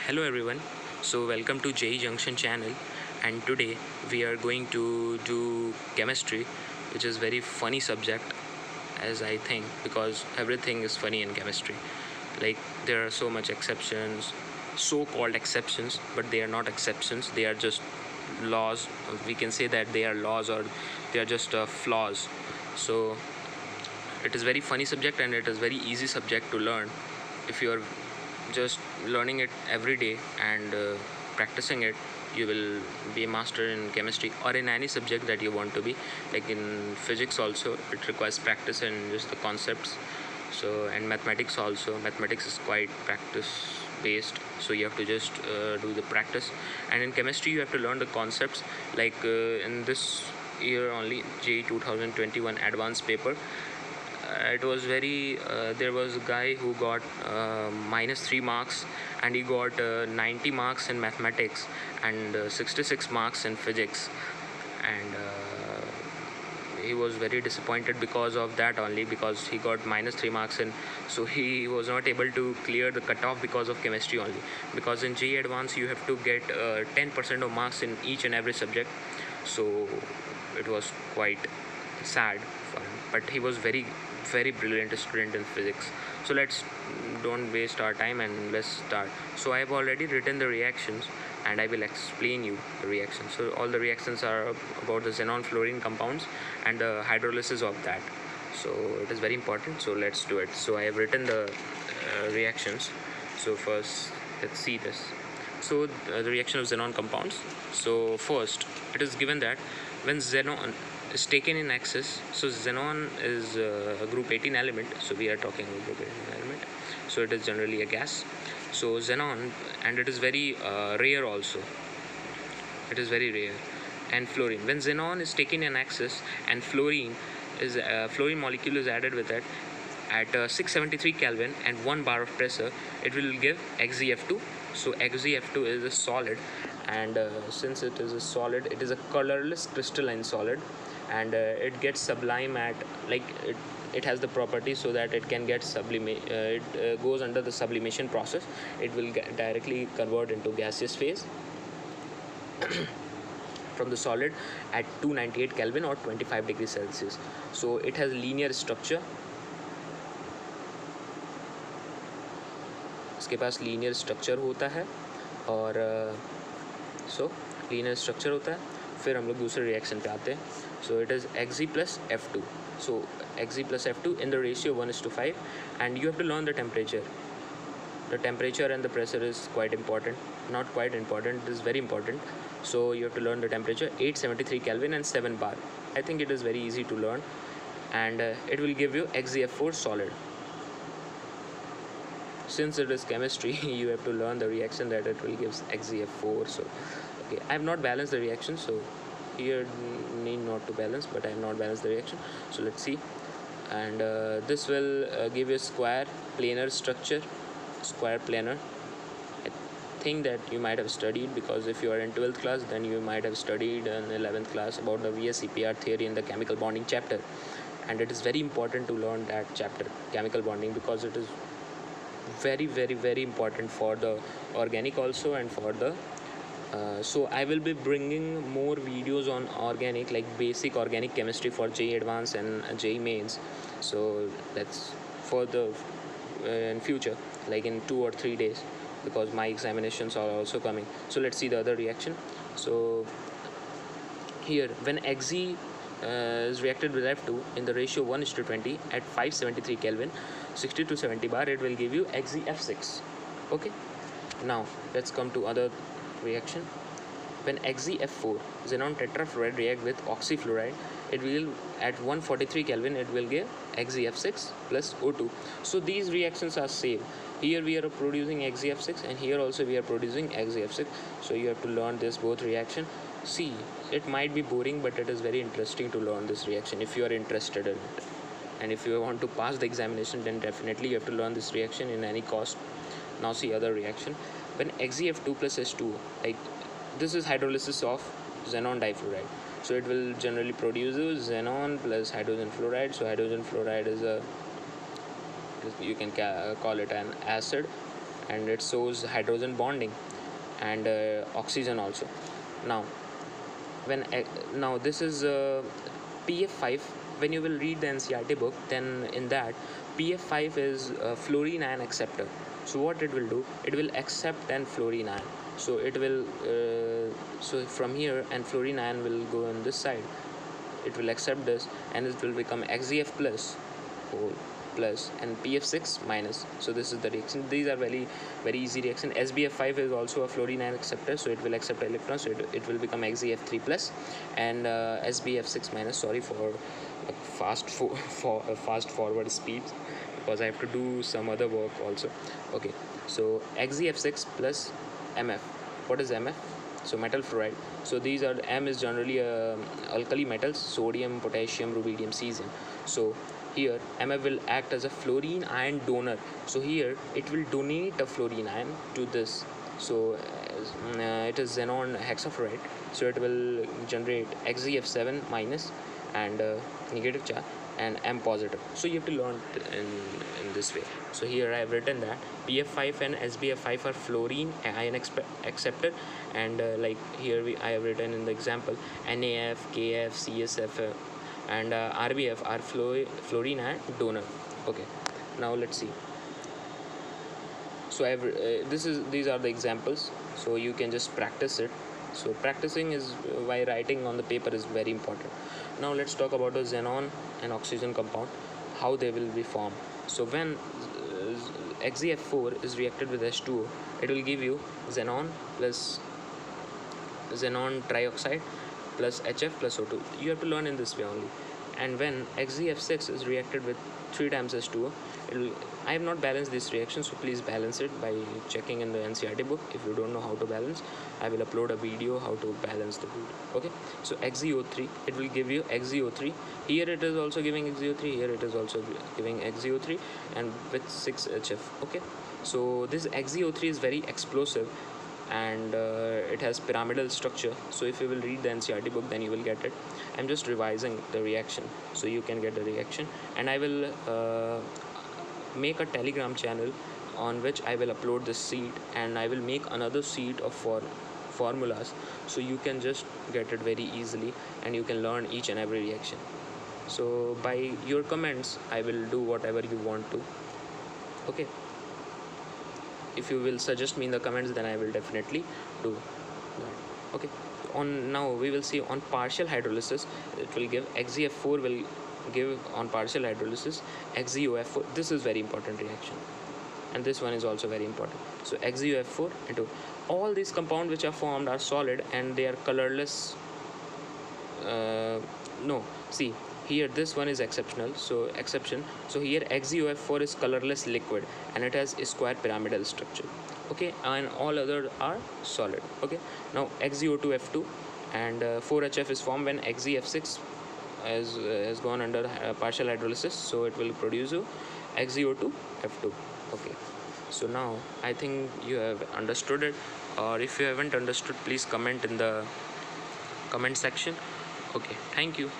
Hello everyone, so welcome to JE Junction channel, and today we are going to do chemistry, which is very funny subject, as I think, because everything is funny in chemistry. Like, there are so much exceptions, so-called exceptions, but they are not exceptions, they are just laws. We can say that they are laws, or they are just flaws. So it is very funny subject, and it is very easy subject to learn if you are just learning it every day and practicing it. You will be a master in chemistry or in any subject that you want to be. Like in physics also, it requires practice and just the concepts. So, and mathematics also, mathematics is quite practice based, so you have to just do the practice. And in chemistry you have to learn the concepts. Like in this year only, JE 2021 advanced paper, it was very there was a guy who got -3 marks, and he got 90 marks in mathematics and 66 marks in physics. And he was very disappointed because of that only, because he got -3 marks in, so he was not able to clear the cutoff because of chemistry only. Because in JE advanced you have to get 10% of marks in each and every subject, so it was quite sad for him. But he was very brilliant student in physics. So let's don't waste our time and let's start. So I have already written the reactions, and I will explain you the reactions. So all the reactions are about the xenon fluorine compounds and the hydrolysis of that. So it is very important, so let's do it. So I have written the reactions. So first, let's see this. So the reaction of xenon compounds. So first, it is given that when xenon is taken in excess, so xenon is a group 18 element, so we are talking about group 18 element, so it is generally a gas. So xenon, and it is very rare also, it is very rare. And fluorine, when xenon is taken in excess and fluorine molecule is added with it at 673 Kelvin and 1 bar of pressure, it will give XeF2. So XeF2 is a solid, and since it is a solid, it is a colorless crystalline solid, and it gets sublime at, like, it has the property so that it can get it goes under the sublimation process. It will directly convert into gaseous phase from the solid at 298 Kelvin or 25 degrees Celsius. So it has linear structure. इसके पास linear structure होता है, और सो linear structure होता है. फिर हम लोग दूसरे रिएक्शन पे आते हैं. So it is Xg plus F2. So Xg plus F2 in the ratio 1:5, and you have to learn the temperature. The temperature and the pressure is quite important. Not quite important, it is very important. So you have to learn the temperature, 873 Kelvin and 7 bar. I think it is very easy to learn, and it will give you XeF4 solid. Since it is chemistry, you have to learn the reaction that it will give XeF4. So okay, I have not balanced the reaction, so here need not to balance, but I have not balanced the reaction. So let's see. And this will give you a square planar structure, square planar. I think that you might have studied, because if you are in 12th class, then you might have studied in 11th class about the VSEPR theory in the chemical bonding chapter, and it is very important to learn that chapter, chemical bonding, because it is very important for the organic also, and for the so I will be bringing more videos on organic, like basic organic chemistry for JE advanced and JE mains. So that's for the in future, like in 2 or 3 days, because my examinations are also coming. So let's see the other reaction. So here, when Xe is reacted with F2 in the ratio 1:20 at 573 Kelvin, 60 to 70 bar, it will give you XeF6. Okay, now let's come to other reaction. When XeF4 xenon tetrafluoride react with oxyfluoride, it will at 143 Kelvin, it will give XeF6 plus O2. So these reactions are same. Here we are producing XeF6, and here also we are producing XeF6. So you have to learn this both reaction. See, it might be boring, but it is very interesting to learn this reaction if you are interested in it. And if you want to pass the examination, then definitely you have to learn this reaction in any cost. Now see other reaction. When XeF2 plus H2, like, this is hydrolysis of xenon difluoride. So it will generally produce xenon plus hydrogen fluoride. So hydrogen fluoride is a, you can call it an acid, and it shows hydrogen bonding and oxygen also. Now when now this is PF5. When you will read the NCERT book, then in that PF5 is fluorine ion acceptor. So what it will do, it will accept an fluorine ion. So it will so from here, and fluorine ion will go on this side, it will accept this, and it will become XeF plus whole plus and PF6 minus. So this is the reaction. These are very easy reaction. SbF5 is also a fluorine ion acceptor, so it will accept electrons, so it will become XeF3 plus and SbF6 minus. Sorry for fast forward speeds, because I have to do some other work also. Okay, so XeF6 plus MF. What is MF? So metal fluoride. So these are, M is generally alkali metals, sodium, potassium, rubidium, cesium. So here MF will act as a fluorine ion donor. So here it will donate a fluorine ion to this. So it is xenon hexafluoride. So it will generate XeF7 minus and negative charge and M positive. So you have to learn in this way. So here I have written that PF5 and SbF5 are fluorine ion acceptor, and like here I have written in the example NaF, KF, CSF and RBF are fluorine ion donor. Okay, now let's see. So I have these are the examples, so you can just practice it. So practicing is why writing on the paper is very important. Now let's talk about the xenon and oxygen compound, how they will be formed. So when XeF4 is reacted with H2O, it will give you xenon plus xenon trioxide plus HF plus O2. You have to learn in this way only. And when XeF6 is reacted with 3 times H2O, I have not balanced this reaction, so please balance it by checking in the NCERT book. If you don't know how to balance, I will upload a video how to balance the food. Okay, so XeO3, it will give you XeO3. Here it is also giving XeO3, here it is also giving XeO3 and with 6 HF. Okay, so this XeO3 is very explosive and it has pyramidal structure. So if you will read the NCERT book, then you will get it. I'm just revising the reaction so you can get the reaction, and I will make a Telegram channel on which I will upload this sheet, and I will make another sheet of formulas, so you can just get it very easily and you can learn each and every reaction. So by your comments, I will do whatever you want to. Okay, if you will suggest me in the comments, then I will definitely do that. Okay, now we will see on partial hydrolysis, it will give XeF4 will give on partial hydrolysis XeOF4. This is very important reaction, and this one is also very important. So XeOF4 into all these compounds which are formed are solid and they are colorless. No, see here this one is exceptional, so exception. So here XeOF4 is colorless liquid and it has a square pyramidal structure. Okay, and all other are solid. Okay, now XeO2F2 and 4HF is formed when XeF6 has gone under partial hydrolysis, so it will produce XeO2F2. Okay, so now I think you have understood it, or if you haven't understood, please comment in the comment section. Okay, thank you.